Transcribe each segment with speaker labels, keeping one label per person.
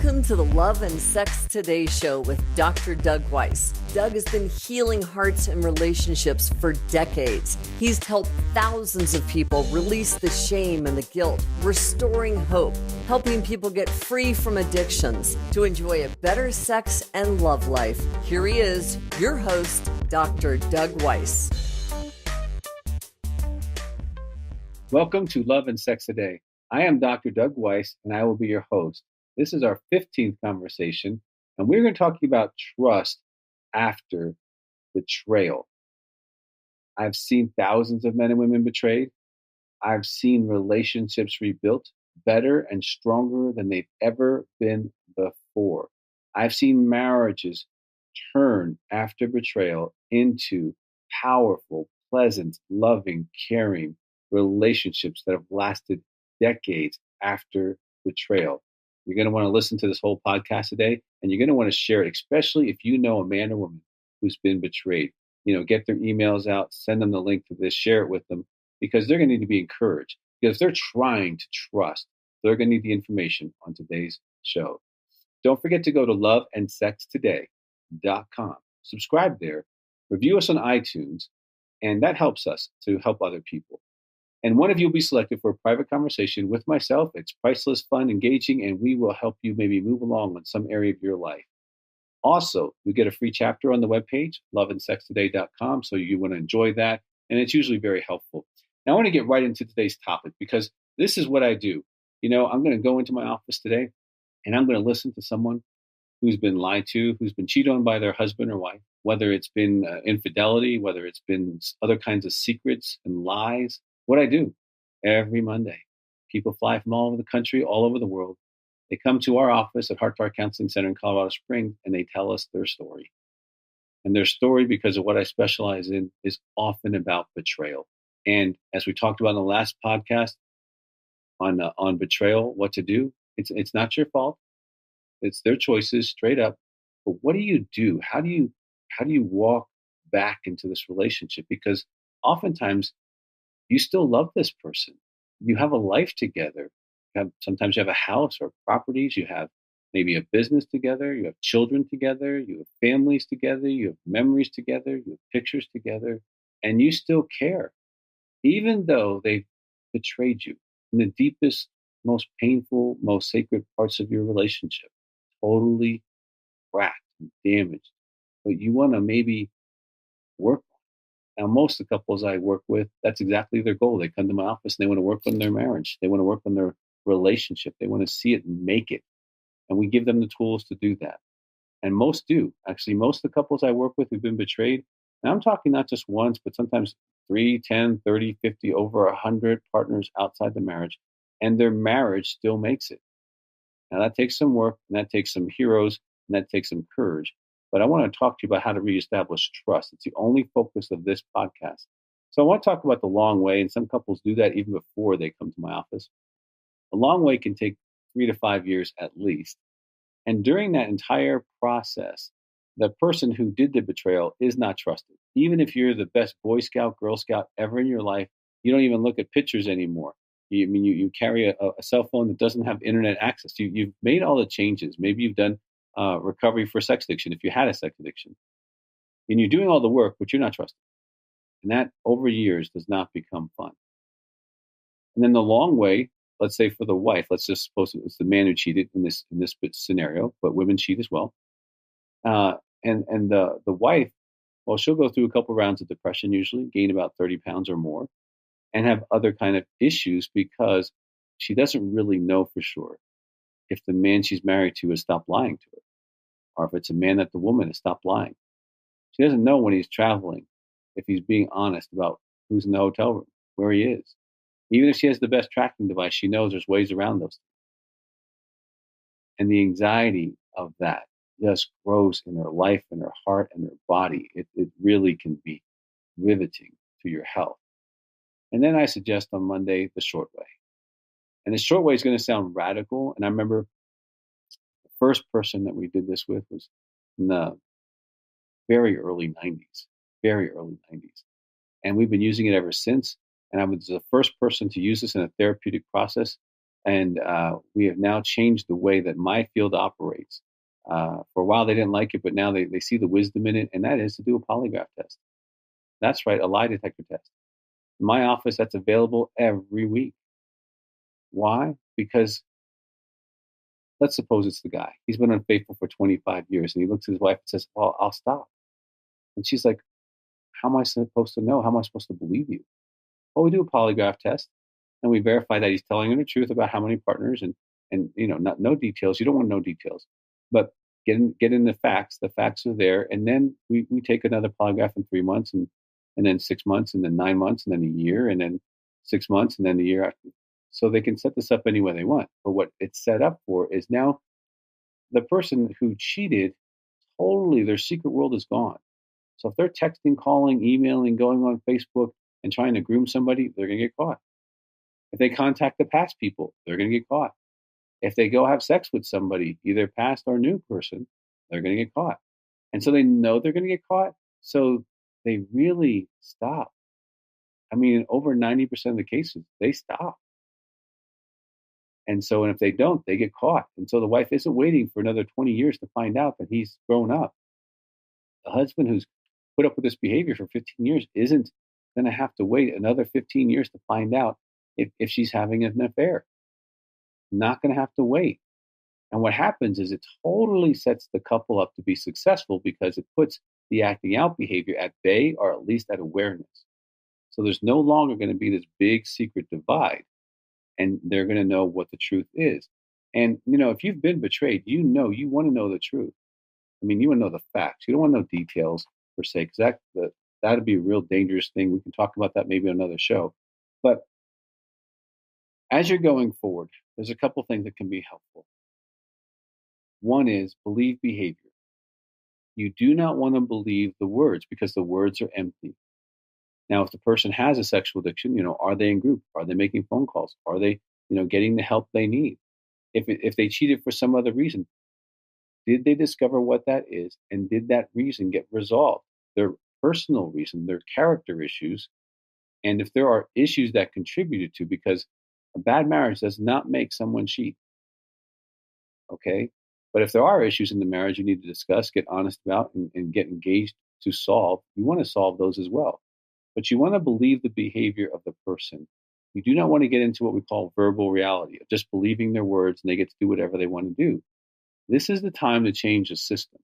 Speaker 1: Welcome to the Love and Sex Today show with Dr. Doug Weiss. Doug has been healing hearts and relationships for decades. He's helped thousands of people release the shame and the guilt, restoring hope, helping people get free from addictions to enjoy a better sex and love life. Here he is, your host, Dr. Doug Weiss.
Speaker 2: Welcome to Love and Sex Today. I am Dr. Doug Weiss, and I will be your host. This is our 15th conversation, and we're going to talk about trust after betrayal. I've seen thousands of men and women betrayed. I've seen relationships rebuilt better and stronger than they've ever been before. I've seen marriages turn after betrayal into powerful, pleasant, loving, caring relationships that have lasted decades after betrayal. You're going to want to listen to this whole podcast today, and you're going to want to share it, especially if you know a man or woman who's been betrayed. Get their emails out, send them the link to this, share it with them, because they're going to need to be encouraged. Because if they're trying to trust, they're going to need the information on today's show. Don't forget to go to loveandsextoday.com. Subscribe there, review us on iTunes, and that helps us to help other people. And one of you will be selected for a private conversation with myself. It's priceless, fun, engaging, and we will help you maybe move along in some area of your life. Also, you get a free chapter on the webpage, loveandsextoday.com, so you want to enjoy that, and it's usually very helpful. Now, I want to get right into today's topic because this is what I do. I'm going to go into my office today, and I'm going to listen to someone who's been lied to, who's been cheated on by their husband or wife, whether it's been infidelity, whether it's been other kinds of secrets and lies. What I do every Monday, people fly from all over the country, all over the world. They come to our office at Heart to Heart Counseling Center in Colorado Springs, and they tell us their story. And their story, because of what I specialize in, is often about betrayal. And as we talked about in the last podcast on betrayal, what to do, it's not your fault. It's their choices, straight up. But what do you do? How do you walk back into this relationship? Because oftentimes, you still love this person. You have a life together. Sometimes you have a house or properties. You have maybe a business together. You have children together. You have families together. You have memories together. You have pictures together. And you still care, even though they've betrayed you in the deepest, most painful, most sacred parts of your relationship. Totally cracked and damaged. But you want to maybe work. Now, most of the couples I work with, that's exactly their goal. They come to my office and they want to work on their marriage. They want to work on their relationship. They want to see it and make it. And we give them the tools to do that. And most do. Actually, most of the couples I work with who've been betrayed, and I'm talking not just once, but sometimes 3, 10, 30, 50, over 100 partners outside the marriage. And their marriage still makes it. Now, that takes some work, and that takes some heroes, and that takes some courage. But I want to talk to you about how to reestablish trust. It's the only focus of this podcast. So I want to talk about the long way, and some couples do that even before they come to my office. The long way can take 3 to 5 years at least. And during that entire process, the person who did the betrayal is not trusted. Even if you're the best Boy Scout, Girl Scout ever in your life, you don't even look at pictures anymore. You carry a cell phone that doesn't have internet access. You've made all the changes. Maybe you've done recovery for sex addiction if you had a sex addiction. And you're doing all the work, but you're not trusted. And that over years does not become fun. And then the long way, let's say for the wife, let's just suppose it's the man who cheated in this scenario, but women cheat as well. And the wife, well, she'll go through a couple rounds of depression usually, gain about 30 pounds or more, and have other kind of issues because she doesn't really know for sure if the man she's married to has stopped lying to her, or if it's a man that the woman has stopped lying. She doesn't know when he's traveling, if he's being honest about who's in the hotel room, where he is. Even if she has the best tracking device, she knows there's ways around those things. And the anxiety of that just grows in her life, in her heart, and her body. It really can be riveting to your health. And then I suggest on Monday, the short way. And the short way is going to sound radical. And I remember the first person that we did this with was in the very early 90s. And we've been using it ever since. And I was the first person to use this in a therapeutic process And we have now changed the way that my field operates. For a while, they didn't like it, but now they see the wisdom in it, and that is to do a polygraph test. That's right, a lie detector test. In my office, that's available every week. Why? Because let's suppose it's the guy. He's been unfaithful for 25 years, and he looks at his wife and says, "Well, I'll stop." And she's like, "How am I supposed to know? How am I supposed to believe you?" Well, we do a polygraph test, and we verify that he's telling her the truth about how many partners and not no details. You don't want to know details, but get in the facts. The facts are there, and then we take another polygraph in 3 months, and then 6 months, and then 9 months, and then a year, and then 6 months, and then a year after. So they can set this up any way they want. But what it's set up for is now the person who cheated, totally their secret world is gone. So if they're texting, calling, emailing, going on Facebook and trying to groom somebody, they're going to get caught. If they contact the past people, they're going to get caught. If they go have sex with somebody, either past or new person, they're going to get caught. And so they know they're going to get caught. So they really stop. I mean, in over 90% of the cases, they stop. And so, and if they don't, they get caught. And so the wife isn't waiting for another 20 years to find out that he's grown up. The husband who's put up with this behavior for 15 years isn't going to have to wait another 15 years to find out if she's having an affair. Not going to have to wait. And what happens is it totally sets the couple up to be successful because it puts the acting out behavior at bay or at least at awareness. So there's no longer going to be this big secret divide, and they're going to know what the truth is. And, if you've been betrayed, you want to know the truth. I mean, you want to know the facts. You don't want to know details per se, because that'd be a real dangerous thing. We can talk about that maybe on another show. But as you're going forward, there's a couple things that can be helpful. One is believe behavior. You do not want to believe the words because the words are empty. Now, if the person has a sexual addiction, are they in group? Are they making phone calls? Are they, getting the help they need? If they cheated for some other reason, did they discover what that is? And did that reason get resolved? Their personal reason, their character issues. And if there are issues that contributed to, because a bad marriage does not make someone cheat. Okay. But if there are issues in the marriage you need to discuss, get honest about, and get engaged to solve, you want to solve those as well. But you want to believe the behavior of the person. You do not want to get into what we call verbal reality, of just believing their words and they get to do whatever they want to do. This is the time to change the system.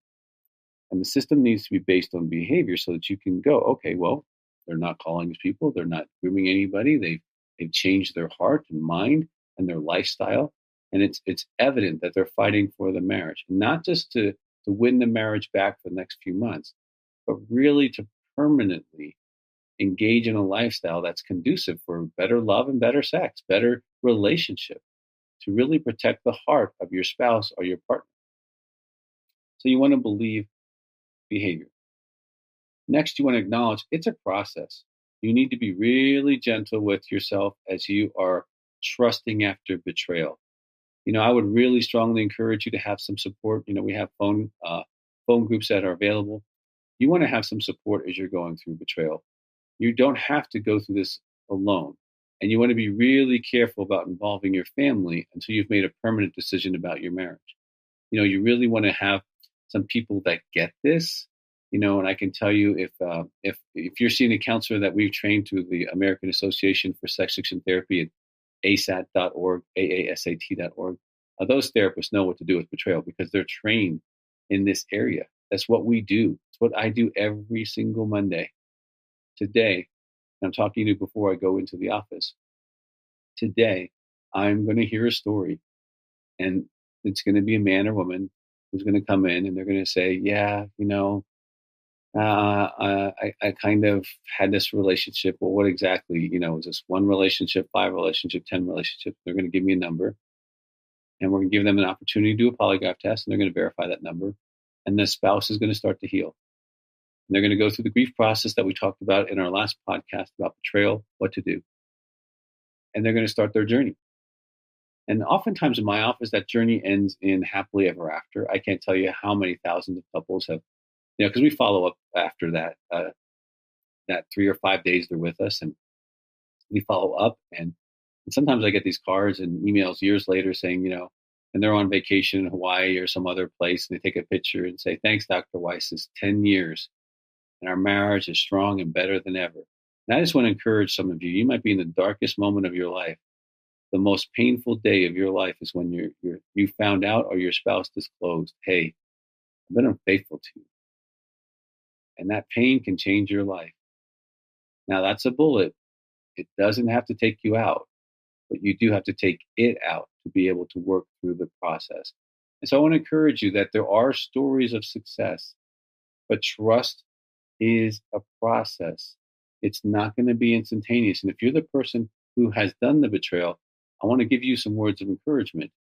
Speaker 2: And the system needs to be based on behavior so that you can go, okay, well, they're not calling these people. They're not grooming anybody. They've changed their heart and mind and their lifestyle. And it's evident that they're fighting for the marriage, not just to win the marriage back for the next few months, but really to permanently engage in a lifestyle that's conducive for better love and better sex, better relationship, to really protect the heart of your spouse or your partner. So you want to believe behavior. Next, you want to acknowledge it's a process. You need to be really gentle with yourself as you are trusting after betrayal. I would really strongly encourage you to have some support. We have phone groups that are available. You want to have some support as you're going through betrayal. You don't have to go through this alone. And you want to be really careful about involving your family until you've made a permanent decision about your marriage. You really want to have some people that get this. And I can tell you if you're seeing a counselor that we've trained through the American Association for Sex Addiction Therapy at ASAT.org, AASAT.org, those therapists know what to do with betrayal because they're trained in this area. That's what we do. It's what I do every single Monday. Today, I'm talking to you before I go into the office. Today, I'm going to hear a story, and it's going to be a man or woman who's going to come in, and they're going to say, yeah, I kind of had this relationship. Well, what exactly, is this one relationship, 5 relationships, 10 relationships? They're going to give me a number, and we're going to give them an opportunity to do a polygraph test, and they're going to verify that number. And the spouse is going to start to heal. And they're going to go through the grief process that we talked about in our last podcast about betrayal, what to do. And they're going to start their journey. And oftentimes in my office, that journey ends in happily ever after. I can't tell you how many thousands of couples have, because we follow up after that 3 or 5 days they're with us, and we follow up, and And sometimes I get these cards and emails years later saying, and they're on vacation in Hawaii or some other place, and they take a picture and say, "Thanks, Dr. Weiss. It's 10 years, and our marriage is strong and better than ever." And I just want to encourage some of you. You might be in the darkest moment of your life. The most painful day of your life is when you found out or your spouse disclosed, "Hey, I've been unfaithful to you." And that pain can change your life. Now, that's a bullet. It doesn't have to take you out, but you do have to take it out to be able to work through the process. And so I want to encourage you that there are stories of success, but trust is a process. It's not going to be instantaneous. And if you're the person who has done the betrayal, I want to give you some words of encouragement.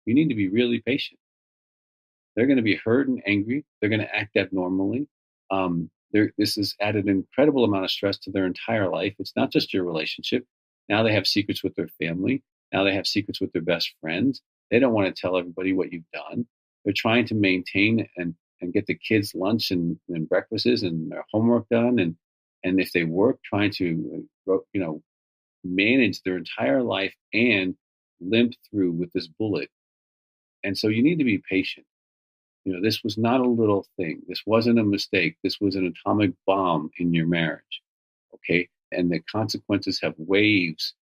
Speaker 2: You need to be really patient. They're going to be hurt and angry. They're going to act abnormally. This has added an incredible amount of stress to their entire life. It's not just your relationship. Now they have secrets with their family. Now they have secrets with their best friends. They don't want to tell everybody what you've done. They're trying to maintain and get the kids lunch and breakfasts and their homework done. And if they work, trying to, manage their entire life and limp through with this bullet. And so you need to be patient. This was not a little thing. This wasn't a mistake. This was an atomic bomb in your marriage. Okay. And the consequences have waves.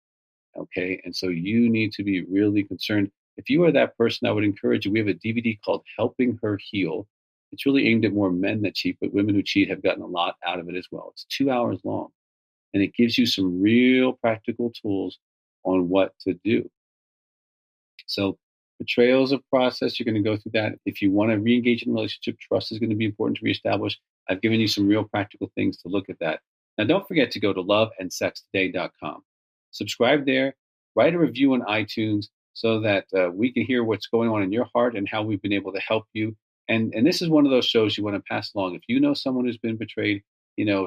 Speaker 2: Okay. And so you need to be really concerned. If you are that person, I would encourage you. We have a DVD called Helping Her Heal. It's really aimed at more men that cheat, but women who cheat have gotten a lot out of it as well. It's 2 hours long, and it gives you some real practical tools on what to do. So betrayal is a process. You're going to go through that. If you want to re-engage in a relationship, trust is going to be important to reestablish. I've given you some real practical things to look at that. Now, don't forget to go to loveandsextoday.com. Subscribe there. Write a review on iTunes so that we can hear what's going on in your heart and how we've been able to help you. And this is one of those shows you want to pass along. If you know someone who's been betrayed,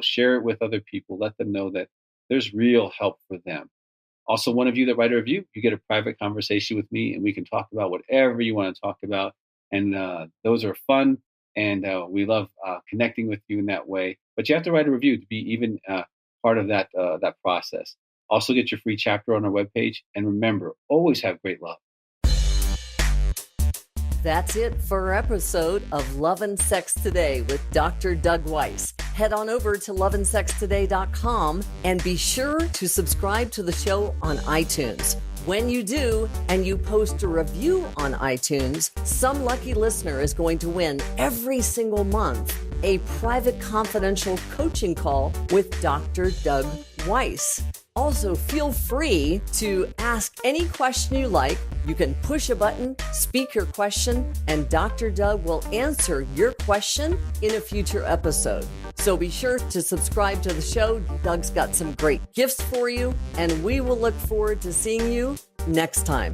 Speaker 2: share it with other people. Let them know that there's real help for them. Also, one of you that write a review, you get a private conversation with me, and we can talk about whatever you want to talk about. And those are fun, and we love connecting with you in that way. But you have to write a review to be even part of that process. Also, get your free chapter on our webpage. And remember, always have great love.
Speaker 1: That's it for our episode of Love and Sex Today with Dr. Doug Weiss. Head on over to loveandsextoday.com and be sure to subscribe to the show on iTunes. When you do, and you post a review on iTunes, some lucky listener is going to win every single month a private confidential coaching call with Dr. Doug Weiss. Also, feel free to ask any question you like. You can push a button, speak your question, and Dr. Doug will answer your question in a future episode. So be sure to subscribe to the show. Doug's got some great gifts for you, and we will look forward to seeing you next time.